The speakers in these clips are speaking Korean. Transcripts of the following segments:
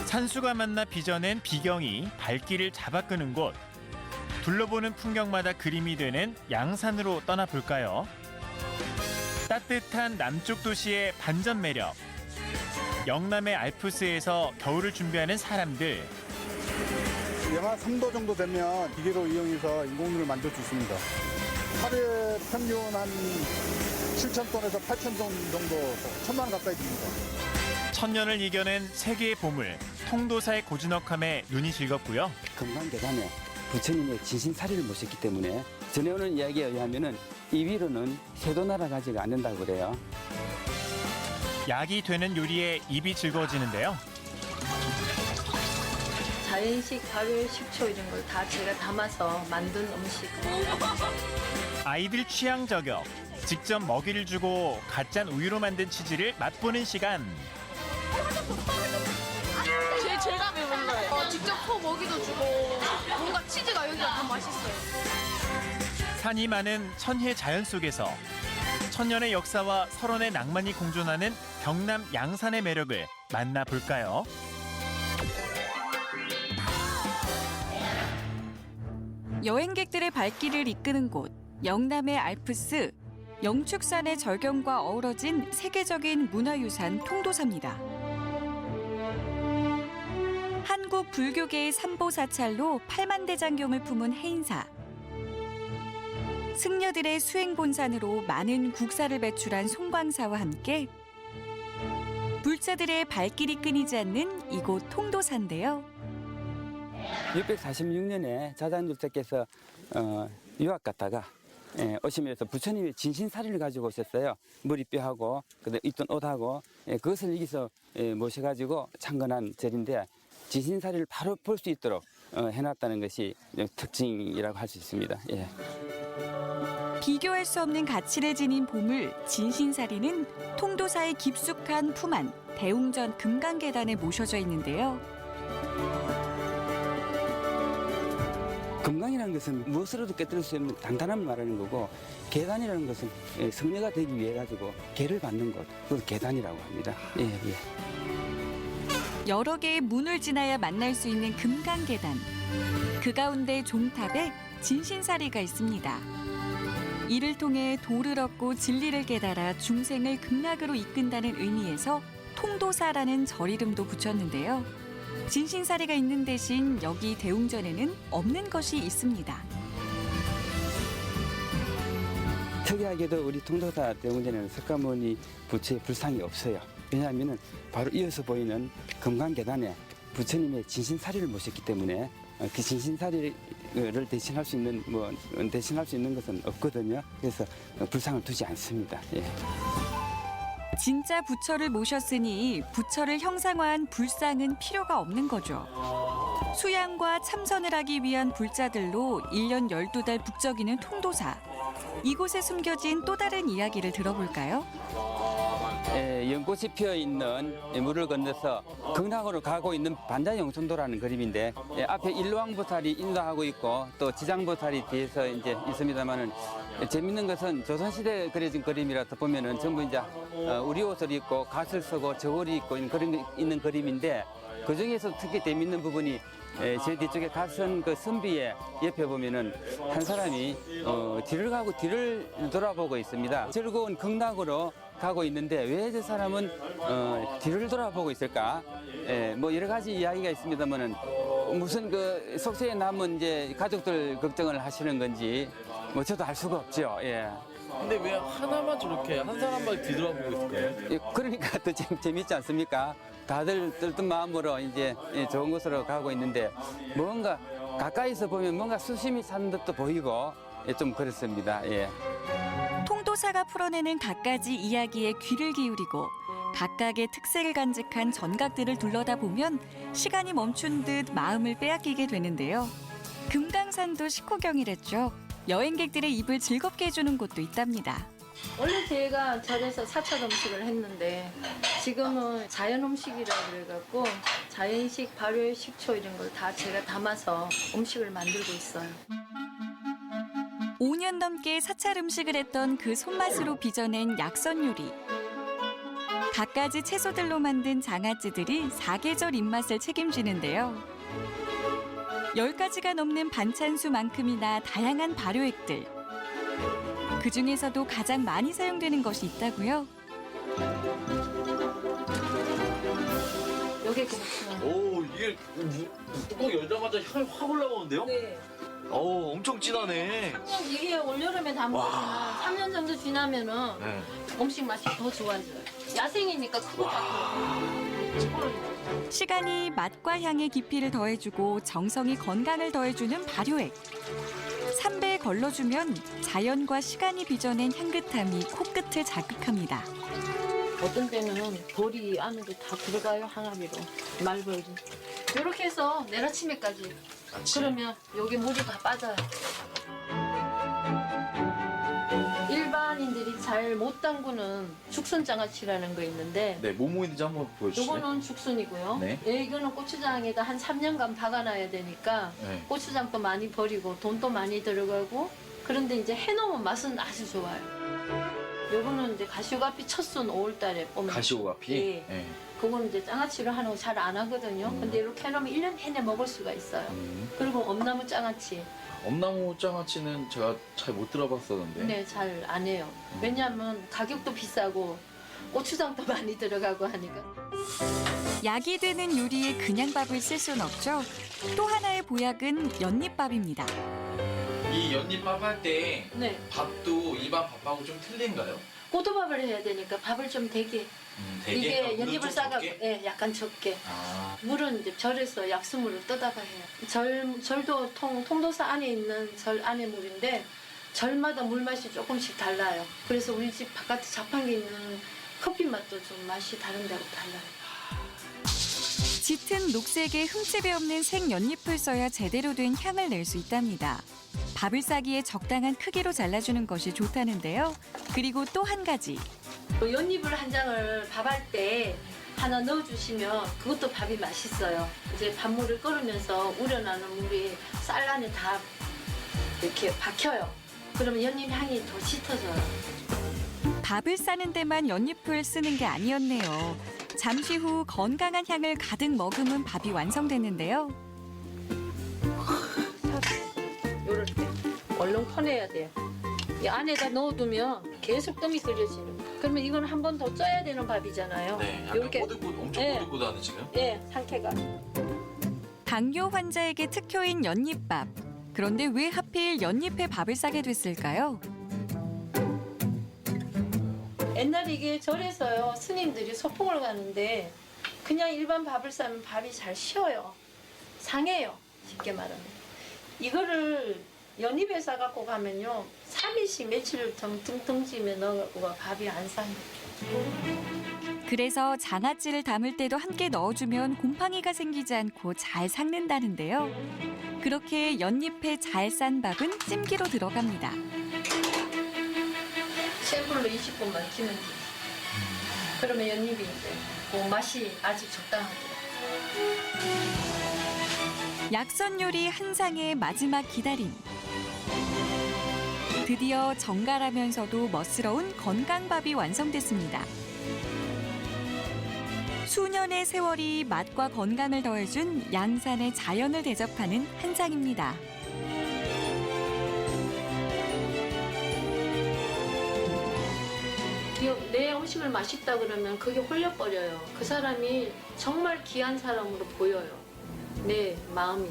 산수가 만나 빚어낸 비경이 발길을 잡아 끄는 곳. 둘러보는 풍경마다 그림이 되는 양산으로 떠나볼까요? 따뜻한 남쪽 도시의 반전 매력. 영남의 알프스에서 겨울을 준비하는 사람들. 영하 3도 정도 되면 기계로 이용해서 인공눈을 만들 수 있습니다. 하루에 평균 한 7,000톤에서 8,000톤 정도, 1,000만 가까이 됩니다. 천년을 이겨낸 세계의 보물, 통도사의 고즈넉함에 눈이 즐겁고요. 금강계단에 부처님의 진신사리를 모셨기 때문에 전해오는 이야기에 의하면 이 위로는 새도 날아가지가 않는다고 그래요. 약이 되는 요리에 입이 즐거워지는데요. 자연식, 발효, 식초 이런 걸 다 제가 담아서 만든 음식. 아이들 취향 저격. 직접 먹이를 주고 갓 짠 우유로 만든 치즈를 맛보는 시간. 제가 배불러요. 직접 소 먹이도 주고 뭔가 치즈가 여기가 더 맛있어요. 산이 많은 천혜 자연 속에서 천년의 역사와 설원의 낭만이 공존하는 경남 양산의 매력을 만나볼까요? 여행객들의 발길을 이끄는 곳, 영남의 알프스, 영축산의 절경과 어우러진 세계적인 문화유산 통도사입니다. 한국 불교계의 삼보사찰로 8만 대장경을 품은 해인사. 승려들의 수행본산으로 많은 국사를 배출한 송광사와 함께 불자들의 발길이 끊이지 않는 이곳 통도사인데요. 646년에 자장주께서 유학 갔다가 오시면서 부처님의 진신사리를 가지고 오셨어요. 머리뼈하고 입던 옷하고 그것을 여기서 모셔가지고 창건한 절인데 진신사리를 바로 볼 수 있도록 해놨다는 것이 특징이라고 할 수 있습니다. 예. 비교할 수 없는 가치를 지닌 보물 진신사리는 통도사의 깊숙한 품 안 대웅전 금강계단에 모셔져 있는데요. 금강이라는 것은 무엇으로도 깨뜨릴 수 없는 단단함을 말하는 거고 계단이라는 것은 성녀가 되기 위해 가지고 계를 받는 것, 그것을 계단이라고 합니다. 예, 예. 여러 개의 문을 지나야 만날 수 있는 금강계단. 그 가운데 종탑에 진신사리가 있습니다. 이를 통해 도를 얻고 진리를 깨달아 중생을 극락으로 이끈다는 의미에서 통도사라는 절 이름도 붙였는데요. 진신사리가 있는 대신 여기 대웅전에는 없는 것이 있습니다. 특이하게도 우리 통도사 대웅전에는 석가모니 부처의 불상이 없어요. 왜냐하면 바로 이어서 보이는 금강계단에 부처님의 진신사리를 모셨기 때문에 그 진신사리를 대신할 수 있는 것은 없거든요. 그래서 불상을 두지 않습니다. 예. 진짜 부처를 모셨으니 부처를 형상화한 불상은 필요가 없는 거죠. 수양과 참선을 하기 위한 불자들로 1년 12달 북적이는 통도사. 이곳에 숨겨진 또 다른 이야기를 들어볼까요? 연꽃이 피어 있는 물을 건너서 극락으로 가고 있는 반자영천도라는 그림인데 앞에 일왕보살이 인도하고 있고 또 지장보살이 뒤에서 이제 있습니다만은 재밌는 것은 조선시대에 그려진 그림이라서 보면은 전부 이제 우리 옷을 입고 갓을 쓰고 저고리 입고 있는 그림인데 그 중에서 특히 재밌는 부분이 제 뒤쪽에 갓은 그 선비의 옆에 보면은 한 사람이 뒤를 돌아보고 있습니다. 즐거운 극락으로 가고 있는데 왜 저 사람은 뒤를 돌아보고 있을까? 뭐 여러 가지 이야기가 있습니다만은 무슨 그 속세에 남은 이제 가족들 걱정을 하시는 건지 뭐 저도 알 수가 없죠. 예. 근데 왜 하나만 저렇게 한 사람만 뒤돌아보고 있을까요? 예, 그러니까 더 재밌지 않습니까? 다들 들뜬 마음으로 이제 좋은 곳으로 가고 있는데 뭔가 가까이서 보면 뭔가 수심이 사는 듯도 보이고 좀 그렇습니다. 예. 통도사가 풀어내는 갖가지 이야기에 귀를 기울이고 각각의 특색을 간직한 전각들을 둘러다보면 시간이 멈춘 듯 마음을 빼앗기게 되는데요. 금강산도 식후경이랬죠. 여행객들의 입을 즐겁게 해주는 곳도 있답니다. 원래 제가 절에서 사찰 음식을 했는데 지금은 자연 음식이라 그래갖고 자연식, 발효, 식초 이런 걸 다 제가 담아서 음식을 만들고 있어요. 5년 넘게 사찰 음식을 했던 그 손맛으로 빚어낸 약선 요리. 갖가지 채소들로 만든 장아찌들이 사계절 입맛을 책임지는데요. 10가지가 넘는 반찬수만큼이나 다양한 발효액들. 그중에서도 가장 많이 사용되는 것이 있다고요. 요게 그렇구나. 오, 이게 뚜껑 열자마자 향이 확 올라오는데요? 네. 오, 엄청 진하네. 3년 이게 올여름에 담그지만 3년 정도 지나면은 네. 음식 맛이 더 좋아져요. 야생이니까 크고 작고. 시간이 맛과 향의 깊이를 더해주고 정성이 건강을 더해주는 발효액. 3배에 걸러주면 자연과 시간이 빚어낸 향긋함이 코끝을 자극합니다. 어떤 때는 벌이 안으로 다 들어가요, 항아리로. 말벌이. 이렇게 해서 내일 아침에까지. 그러면 여기 물이 다 빠져요. 일반인들이 잘 못 담그는 죽순장아찌라는 거 있는데 네, 뭐뭐 있는지 한번 보여주실래요? 요거는 죽순이고요. 네. 이거는 고추장에다 한 3년간 박아놔야 되니까 네. 고추장도 많이 버리고 돈도 많이 들어가고 그런데 이제 해놓으면 맛은 아주 좋아요. 요거는 이제 가시오가피 첫순 5월달에 봄. 가시오가피? 예. 네. 그거는 이제 장아찌로 하는 거 잘 안 하거든요. 근데 이렇게 해놓으면 1년 내내 먹을 수가 있어요. 그리고 엄나무 장아찌. 엄나무 장아찌는 제가 잘 못 들어봤었는데. 네, 잘 안 해요. 왜냐하면 가격도 비싸고 고추장도 많이 들어가고 하니까. 약이 되는 요리에 그냥 밥을 쓸 순 없죠. 또 하나의 보약은 연잎밥입니다. 이 연잎밥 할 때 네, 밥도 일반 밥하고 좀 틀린가요? 고두밥을 해야 되니까 밥을 좀 되게 되게? 이게 물은 연잎을 좀 싸가고 적게? 예, 약간 적게. 아, 물은 이제 절에서 약수물을 떠다가 해요. 절도 통도사 안에 있는 절 안에 물인데 절마다 물 맛이 조금씩 달라요. 그래서 우리 집 바깥에 자판기 있는 커피 맛도 좀 맛이 다른 데하고 달라요. 짙은 녹색에 흠집이 없는 생연잎을 써야 제대로 된 향을 낼 수 있답니다. 밥을 싸기에 적당한 크기로 잘라주는 것이 좋다는데요. 그리고 또 한 가지. 또 연잎을 한 장을 밥할 때 하나 넣어주시면 그것도 밥이 맛있어요. 이제 밥물을 끓으면서 우려나는 물이 쌀 안에 다 이렇게 박혀요. 그러면 연잎 향이 더 짙어져요. 밥을 싸는 데만 연잎을 쓰는 게 아니었네요. 잠시 후 건강한 향을 가득 머금은 밥이 완성됐는데요. 요럴 때 얼른 퍼내야 돼요. 이 안에다 넣어두면 계속 뜸이 끓여지는 거예요. 그러면 이건 한 번 더 쪄야 되는 밥이잖아요. 네, 약간 요렇게 엄청 네. 꼬들꼬들하네 지금. 예, 상태가. 당뇨 환자에게 특효인 연잎밥. 그런데 왜 하필 연잎에 밥을 싸게 됐을까요? 옛날에 이게 절에서요 스님들이 소풍을 가는데 그냥 일반 밥을 싸면 밥이 잘 쉬어요. 상해요. 쉽게 말하면. 이거를 연잎에 싸갖고 가면요 3일씩 며칠 등등짐에 넣어갖고 가 밥이 안 상해요. 그래서 장아찌를 담을 때도 함께 넣어주면 곰팡이가 생기지 않고 잘 삭는다는데요. 그렇게 연잎에 잘 싼 밥은 찜기로 들어갑니다. 센 불로 20분만 찌면 돼요. 그러면 연잎이 이제 그 맛이 아주 적당하게. 약선 요리 한 상의 마지막 기다림. 드디어 정갈하면서도 멋스러운 건강밥이 완성됐습니다. 수년의 세월이 맛과 건강을 더해준 양산의 자연을 대접하는 한 상입니다. 내 음식을 맛있다 그러면 그게 홀려버려요. 그 사람이 정말 귀한 사람으로 보여요. 내 마음이.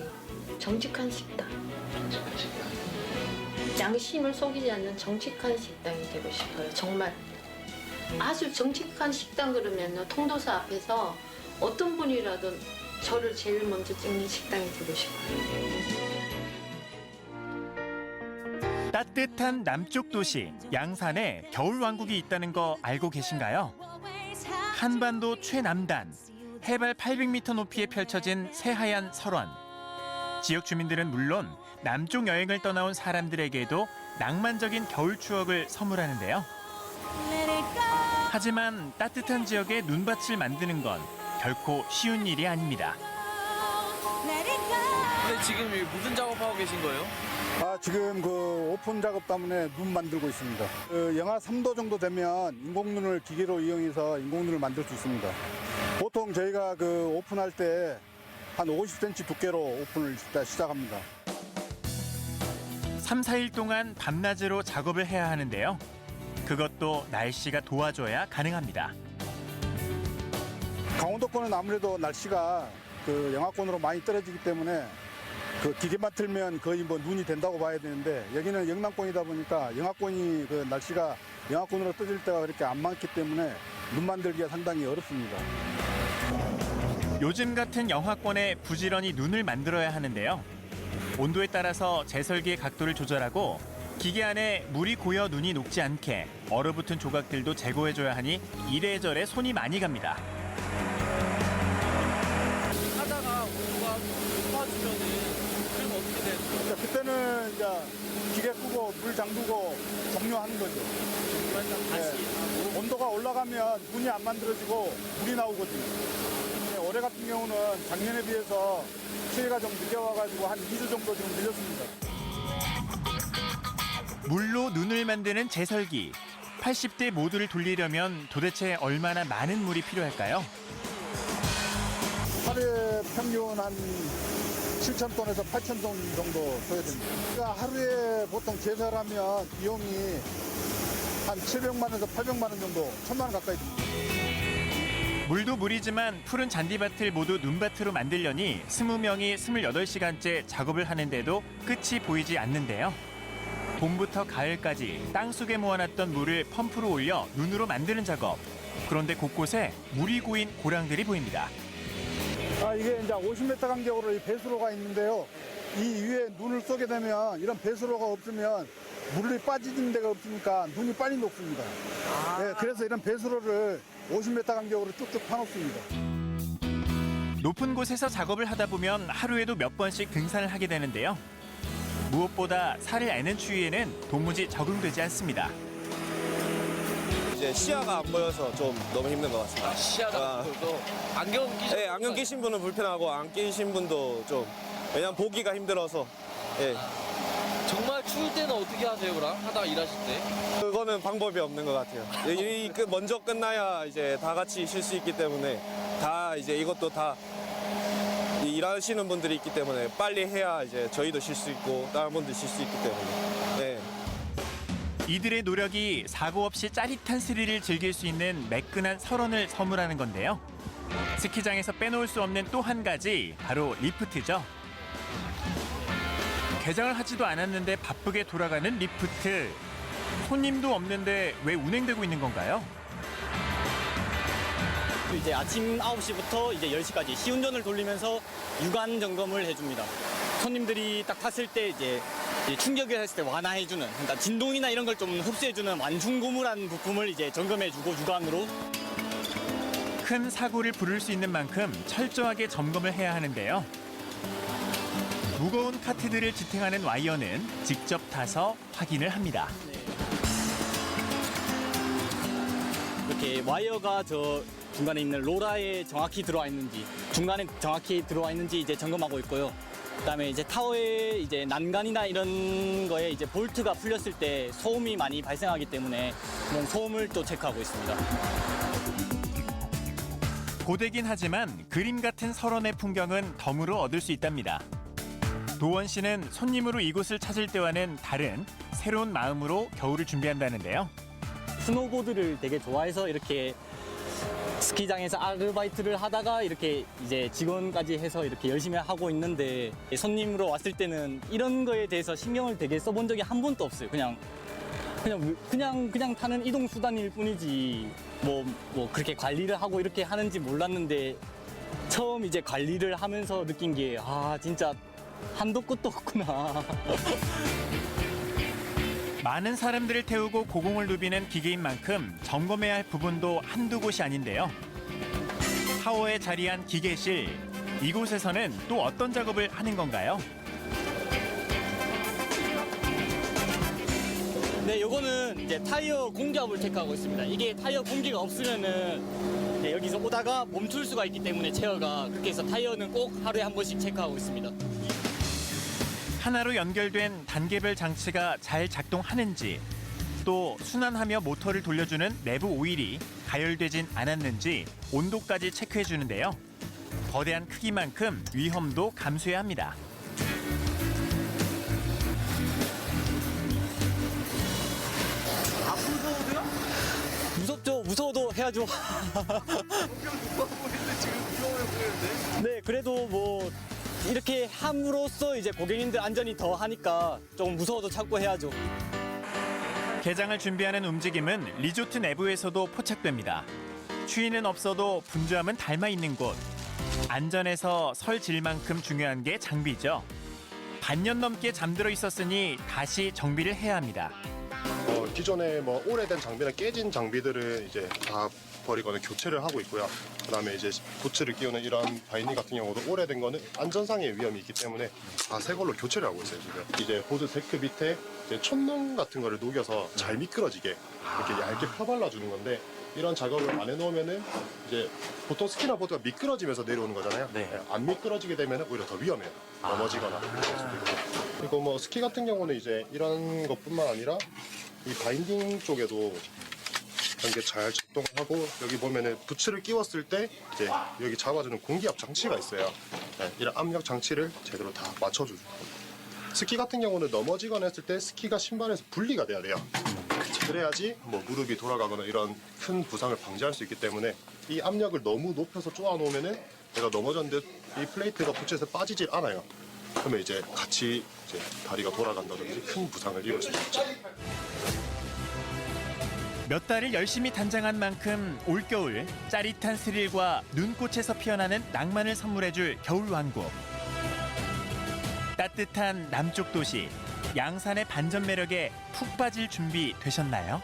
정직한 식당. 양심을 속이지 않는 정직한 식당이 되고 싶어요. 정말. 아주 정직한 식당 그러면 통도사 앞에서 어떤 분이라도 저를 제일 먼저 찍는 식당이 되고 싶어요. 따뜻한 남쪽 도시 양산에 겨울 왕국이 있다는 거 알고 계신가요? 한반도 최남단 해발 800m 높이에 펼쳐진 새하얀 설원. 지역 주민들은 물론 남쪽 여행을 떠나온 사람들에게도 낭만적인 겨울 추억을 선물하는데요. 하지만 따뜻한 지역에 눈밭을 만드는 건 결코 쉬운 일이 아닙니다. 근데 지금 무슨 작업하고 계신 거예요? 지금 그 오픈 작업 때문에 눈 만들고 있습니다. 영하 3도 정도 되면 인공눈을 기계로 이용해서 인공눈을 만들 수 있습니다. 보통 저희가 그 오픈할 때 한 50cm 두께로 오픈을 시작합니다. 3, 4일 동안 밤낮으로 작업을 해야 하는데요. 그것도 날씨가 도와줘야 가능합니다. 강원도권은 아무래도 날씨가 그 영하권으로 많이 떨어지기 때문에 그 기계만 틀면 거의 뭐 눈이 된다고 봐야 되는데, 여기는 영남권이다 보니까 영하권이 그 날씨가 영하권으로 떠질 때가 그렇게 안 많기 때문에 눈 만들기가 상당히 어렵습니다. 요즘 같은 영하권에 부지런히 눈을 만들어야 하는데요. 온도에 따라서 제설기의 각도를 조절하고 기계 안에 물이 고여 눈이 녹지 않게 얼어붙은 조각들도 제거해줘야 하니 이래저래 손이 많이 갑니다. 하다가 온도가 높아지면은 그럼 어떻게 돼요? 그때는 이제 기계 끄고 물 잠그고 종료하는 거죠. 네. 온도가 올라가면 눈이 안 만들어지고 물이 나오거든요. 올해 같은 경우는 작년에 비해서 수해가 좀 늦게 와가지고 한 2주 정도 지금 늦었습니다. 물로 눈을 만드는 제설기. 80대 모두를 돌리려면 도대체 얼마나 많은 물이 필요할까요? 하루에 평균 한 7,000톤에서 8,000톤 정도 소요됩니다. 그러니까 하루에 보통 제설하면 비용이 한 700만 원에서 800만 원 정도, 1,000만 원 가까이 듭니다. 물도 물이지만 푸른 잔디밭을 모두 눈밭으로 만들려니 20명이 28시간째 작업을 하는데도 끝이 보이지 않는데요. 봄부터 가을까지 땅속에 모아놨던 물을 펌프로 올려 눈으로 만드는 작업. 그런데 곳곳에 물이 고인 고랑들이 보입니다. 이게 이제 50m 간격으로 이 배수로가 있는데요. 이 위에 눈을 쏘게 되면 이런 배수로가 없으면 물이 빠지는 데가 없으니까 눈이 빨리 녹습니다. 네, 그래서 이런 배수로를 50m 간격으로 쭉쭉 파놓습니다. 높은 곳에서 작업을 하다 보면 하루에도 몇 번씩 등산을 하게 되는데요. 무엇보다 살을 애는 추위에는 도무지 적응되지 않습니다. 이제 시야가 안 보여서 좀 너무 힘든 것 같습니다. 시야가 보여서 안경 끼시 네, 안경 끼신 분은 불편하고 안 끼신 분도 좀, 왜냐면 보기가 힘들어서. 예. 정말 추울 때는 어떻게 하세요, 그럼? 하다가 일하실 때? 그거는 방법이 없는 것 같아요. 일이 먼저 끝나야 이제 다 같이 쉴 수 있기 때문에, 다 이제 이것도 다 일하시는 분들이 있기 때문에 빨리 해야 이제 저희도 쉴 수 있고 다른 분들 쉴 수 있기 때문에. 네. 이들의 노력이 사고 없이 짜릿한 스릴을 즐길 수 있는 매끈한 설원을 선물하는 건데요. 스키장에서 빼놓을 수 없는 또 한 가지, 바로 리프트죠. 개장을 하지도 않았는데 바쁘게 돌아가는 리프트. 손님도 없는데 왜 운행되고 있는 건가요? 이제 아침 9시부터 이제 10시까지 시운전을 돌리면서 유관 점검을 해줍니다. 손님들이 딱 탔을 때 이제 충격을 했을 때 완화해주는, 그러니까 진동이나 이런 걸 좀 흡수해주는 완충고무라는 부품을 이제 점검해주고 유관으로. 큰 사고를 부를 수 있는 만큼 철저하게 점검을 해야 하는데요. 무거운 카트들을 지탱하는 와이어는 직접 타서 확인을 합니다. 이렇게 와이어가 저 중간에 있는 로라에 정확히 들어와 있는지, 중간에 정확히 들어와 있는지 이제 점검하고 있고요. 그다음에 이제 타워에 이제 난간이나 이런 거에 이제 볼트가 풀렸을 때 소음이 많이 발생하기 때문에 그런 소음을 또 체크하고 있습니다. 고되긴 하지만 그림 같은 설원의 풍경은 덤으로 얻을 수 있답니다. 도원 씨는 손님으로 이곳을 찾을 때와는 다른 새로운 마음으로 겨울을 준비한다는데요. 스노보드를 되게 좋아해서 이렇게 스키장에서 아르바이트를 하다가 이렇게 이제 직원까지 해서 이렇게 열심히 하고 있는데, 손님으로 왔을 때는 이런 거에 대해서 신경을 되게 써본 적이 한 번도 없어요. 그냥 타는 이동 수단일 뿐이지 뭐 그렇게 관리를 하고 이렇게 하는지 몰랐는데, 처음 이제 관리를 하면서 느낀 게 진짜 한도 끝도 없구나. 많은 사람들을 태우고 고공을 누비는 기계인 만큼 점검해야 할 부분도 한두 곳이 아닌데요. 타워에 자리한 기계실, 이곳에서는 또 어떤 작업을 하는 건가요? 네, 요거는 이제 타이어 공기압을 체크하고 있습니다. 이게 타이어 공기가 없으면은 여기서 오다가 멈출 수가 있기 때문에 체어가, 그렇게 해서 타이어는 꼭 하루에 한 번씩 체크하고 있습니다. 하나로 연결된 단계별 장치가 잘 작동하는지, 또 순환하며 모터를 돌려주는 내부 오일이 가열되진 않았는지 온도까지 체크해 주는데요. 거대한 크기만큼 위험도 감수해야 합니다. 무섭죠. 무서워도 해야죠. 네, 그래도 뭐 이렇게 함으로써 이제 고객님들 안전이 더 하니까 좀 무서워도 참고 해야죠. 개장을 준비하는 움직임은 리조트 내부에서도 포착됩니다. 추위는 없어도 분주함은 닮아 있는 곳. 안전에서 설질만큼 중요한 게 장비죠. 반년 넘게 잠들어 있었으니 다시 정비를 해야 합니다. 기존에 뭐 오래된 장비나 깨진 장비들은 이제 다 버리거나 교체를 하고 있고요. 그다음에 이제 부츠를 끼우는 이런 바이니 같은 경우도 오래된 거는 안전상의 위험이 있기 때문에 다 새 걸로 교체를 하고 있어요. 지금 이제 보드 데크 밑에 이제 촛농 같은 거를 녹여서 잘 미끄러지게 이렇게 얇게 펴발라 주는 건데, 이런 작업을 안 해놓으면은 이제 보통 스키나 보드가 미끄러지면서 내려오는 거잖아요. 안 미끄러지게 되면 오히려 더 위험해요. 넘어지거나 그럴 수도 있고. 그리고 뭐 스키 같은 경우는 이제 이런 것뿐만 아니라 이 바인딩 쪽에도 이게 잘 작동을 하고, 여기 보면은 부츠를 끼웠을 때 이제 여기 잡아주는 공기압 장치가 있어요. 이런 압력 장치를 제대로 다 맞춰주고. 스키 같은 경우는 넘어지거나 했을 때 스키가 신발에서 분리가 돼야 돼요. 그래야지 뭐 무릎이 돌아가거나 이런 큰 부상을 방지할 수 있기 때문에, 이 압력을 너무 높여서 쪼아 놓으면은 내가 넘어졌는데 이 플레이트가 부츠에서 빠지질 않아요. 그러면 이제 같이 이제 다리가 돌아간다든지 큰 부상을 입을 수 있죠. 몇 달을 열심히 단장한 만큼 올겨울 짜릿한 스릴과 눈꽃에서 피어나는 낭만을 선물해줄 겨울왕국. 따뜻한 남쪽 도시 양산의 반전 매력에 푹 빠질 준비 되셨나요?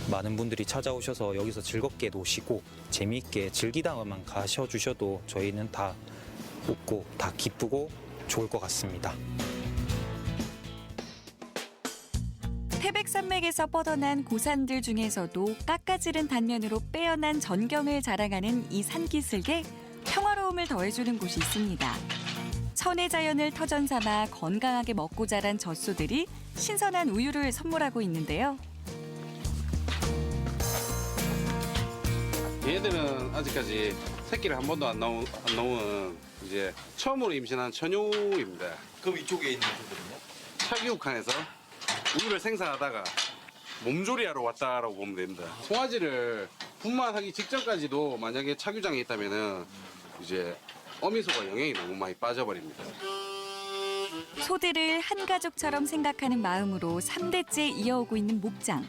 많은 분들이 찾아오셔서 여기서 즐겁게 노시고 재미있게 즐기다만 가셔주셔도 저희는 다 웃고 다 기쁘고 좋을 것 같습니다. 태백산맥에서 뻗어난 고산들 중에서도 깎아지른 단면으로 빼어난 전경을 자랑하는 이 산기슭에 평화로움을 더해주는 곳이 있습니다. 천혜 자연을 터전 삼아 건강하게 먹고 자란 젖소들이 신선한 우유를 선물하고 있는데요. 얘들은 아직까지 새끼를 한 번도 안 낳은 이제 처음으로 임신한 처녀입니다. 그럼 이쪽에 있는 분들은요? 착유칸에서 우유를 생산하다가 몸조리하러 왔다라고 보면 됩니다. 송아지를 분만하기 직전까지도 만약에 착유장에 있다면은 이제 어미소가 영양이 너무 많이 빠져버립니다. 소들을 한 가족처럼 생각하는 마음으로 3대째 이어오고 있는 목장.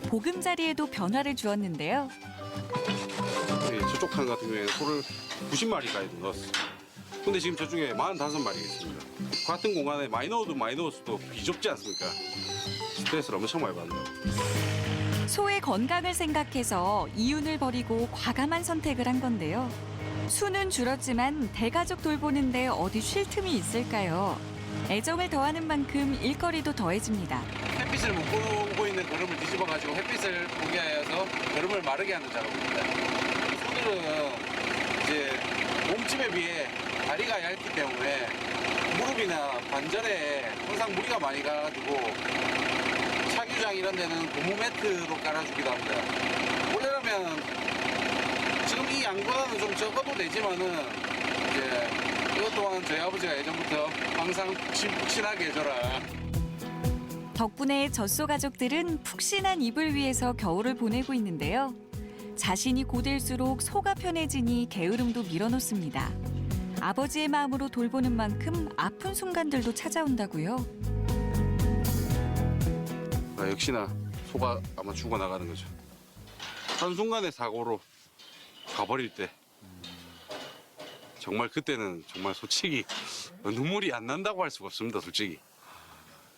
보금자리에도 변화를 주었는데요. 저쪽 칸 같은 경우에는 소를 90마리까지 넣었어요. 근데 지금 저쪽에 45마리가 있습니다. 같은 공간에 많이 넣었어도 비좁지 않습니까? 스트레스를 엄청 많이 받는 거예요. 소의 건강을 생각해서 이윤을 버리고 과감한 선택을 한 건데요. 수는 줄었지만 대가족 돌보는데 어디 쉴 틈이 있을까요? 애정을 더하는 만큼 일거리도 더해집니다. 햇빛을 못 보고 있는 거름을 뒤집어가지고 햇빛을 보게 하여서 거름을 마르게 하는 작업입니다. 소들은 이제 몸집에 비해 다리가 얇기 때문에 무릎이나 관절에 항상 무리가 많이 가가지고 착유장 이런 데는 고무 매트로 깔아주기도 합니다. 원래라면 지금 이 양보다는 좀 적어도 되지만은 이제 이것 또한 저희 아버지가 예전부터 항상 푹신하게 해줘라. 덕분에 젖소 가족들은 푹신한 이불 위에서 겨울을 보내고 있는데요. 자신이 고될수록 소가 편해지니 게으름도 밀어놓습니다. 아버지의 마음으로 돌보는 만큼 아픈 순간들도 찾아온다고요. 역시나 소가 아마 죽어나가는 거죠. 한순간의 사고로 가버릴 때 정말 그때는 정말 솔직히 눈물이 안 난다고 할 수가 없습니다. 솔직히.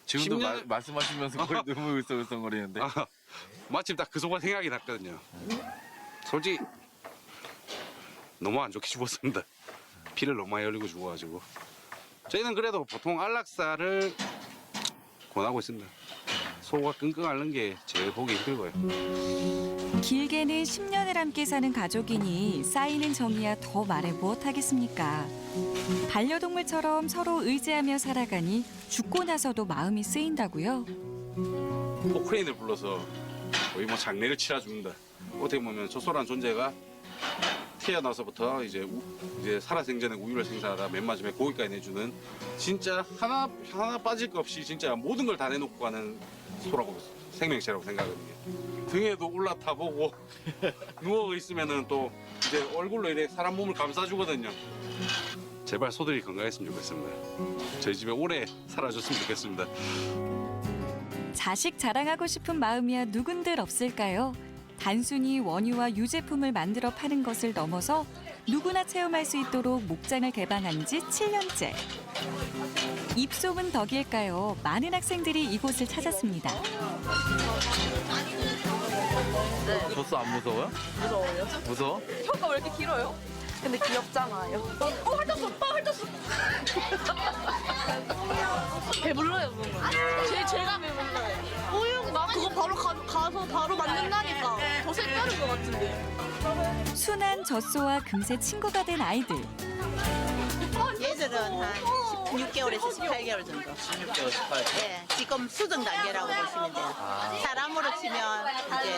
지금도 10년... 말씀하시면서 거의 눈물 글썽글썽거리는데. 마침 딱 그 소가 생각이 났거든요. 솔직히 너무 안 좋게 죽었습니다. 피를 너무 많이 흘리고 죽어가지고. 저희는 그래도 보통 안락사를 권하고 있습니다. 소가 끙끙 앓는 게 제일 보기 힘들고요. 길게는 10년을 함께 사는 가족이니 쌓이는 정이야 더 말해 무엇하겠습니까. 반려동물처럼 서로 의지하며 살아가니 죽고 나서도 마음이 쓰인다고요. 포크레인을 불러서 거의 뭐 장례를 치러 준다. 어떻게 보면 젖소라는 존재가 태어나서부터 이제 살아생전에 우유를 생산하다 맨 마지막에 고기까지 내주는 진짜 하나 빠질 것 없이 진짜 모든 걸 다 내놓고 가는 소라고 생명체라고 생각하거든요. 등에도 올라타 보고 누워 있으면은 또 이제 얼굴로 이렇게 사람 몸을 감싸주거든요. 제발 소들이 건강했으면 좋겠습니다. 저희 집에 오래 살아줬으면 좋겠습니다. 자식 자랑하고 싶은 마음이야 누군들 없을까요? 단순히 원유와 유제품을 만들어 파는 것을 넘어서 누구나 체험할 수 있도록 목장을 개방한 지 7년째. 입소문 덕일까요? 많은 학생들이 이곳을 찾았습니다. 젖소 안 무서워요? 무서워요? 무서워? 혀가 왜 이렇게 길어요? 근데 귀엽잖아요. 헐떴어, 오빠 헐떴어. 배불러요, 뭔가. 제가 배불러요. 우유, 나 그거 바로 가서 바로 만든다니까. 더 색다른 것 같은데. 순한 젖소와 금세 친구가 된 아이들. 얘들은 한 16개월에서 18개월 정도. 16개월, 18개월. 네, 지금 수정 단계라고 보시면 돼요. 사람으로 치면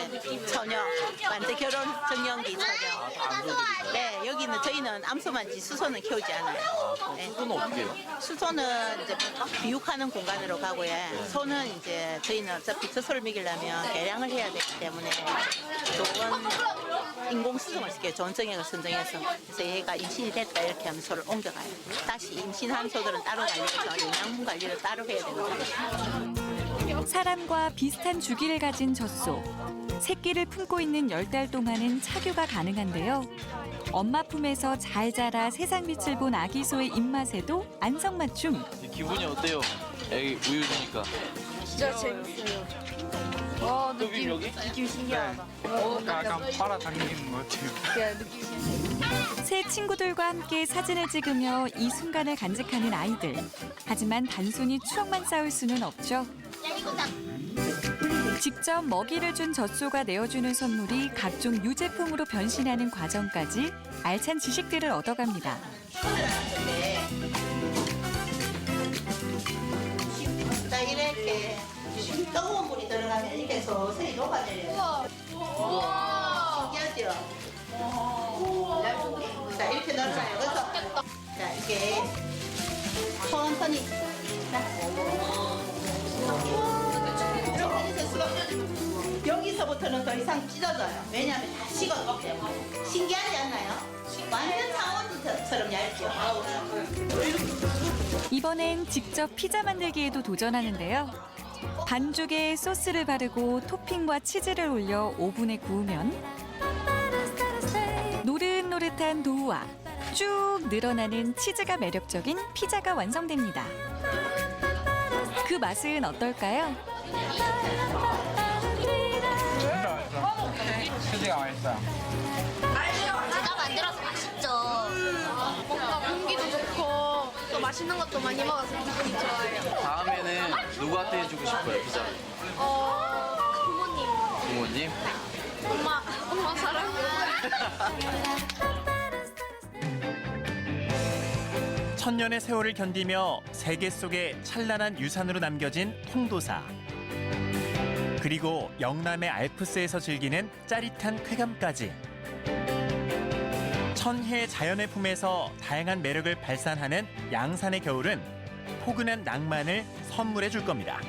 이제 처녀, 완전 결혼 정년기 처녀. 네, 여기는 저희는 암소만지 수소는 키우지 않아요. 네. 수소는 어떻게 해요? 수소는 이제 비육하는 공간으로 가고요. 소는 이제 저희는 어차피 젖소를 먹이려면 개량을 해야 되기 때문에 좋은 인공 수정을 시켜요. 좋은 정액을 선정해서. 그래서 얘가 임신이 됐다 이렇게 하면 소를 옮겨가요. 다시 임신한 소들은 따로 관리해서 영양분 관리를 따로 해야 되거든요. 사람과 비슷한 주기를 가진 젖소. 새끼를 품고 있는 10달 동안은 착유가 가능한데요. 엄마 품에서 잘 자라 세상 빛을 본 아기 소의 입맛에도 안성맞춤. 기분이 어때요? 애기 우유 주니까. 진짜 재밌어요. 와, 느낌 신기하다. 약간 빨아당기는 것 같아요. 느낌 신기해. 새 친구들과 함께 사진을 찍으며 이 순간을 간직하는 아이들. 하지만 단순히 추억만 쌓을 수는 없죠. 직접 먹이를 준 젖소가 내어주는 선물이 각종 유제품으로 변신하는 과정까지 알찬 지식들을 얻어갑니다. 자, 이렇게 뜨거운 물이 들어가면 이렇게 서서히 녹아내려요. 신기하죠? 자, 이렇게 넣어요. 그래서 자, 이렇게 천천히. 여기서부터는 더 이상 찢어져요. 왜냐하면 다 식었기 때문에. 신기하지 않나요? 완전 창원지처럼 얇죠. 이번엔 직접 피자 만들기에도 도전하는데요. 반죽에 소스를 바르고 토핑과 치즈를 올려 오븐에 구우면 노릇노릇한 도우와 쭉 늘어나는 치즈가 매력적인 피자가 완성됩니다. 그 맛은 어떨까요? 치즈가 맛있어요. 제가 만들어서 맛있죠. 뭔가 공기도 좋고 또 맛있는 것도 많이 먹어서 기분이 좋아요. 다음에는 누구한테 해주고 싶어요, 피자? 부모님. 부모님? 엄마 사랑해요. 천년의 세월을 견디며 세계 속에 찬란한 유산으로 남겨진 통도사. 그리고 영남의 알프스에서 즐기는 짜릿한 쾌감까지. 천혜의 자연의 품에서 다양한 매력을 발산하는 양산의 겨울은 포근한 낭만을 선물해 줄 겁니다.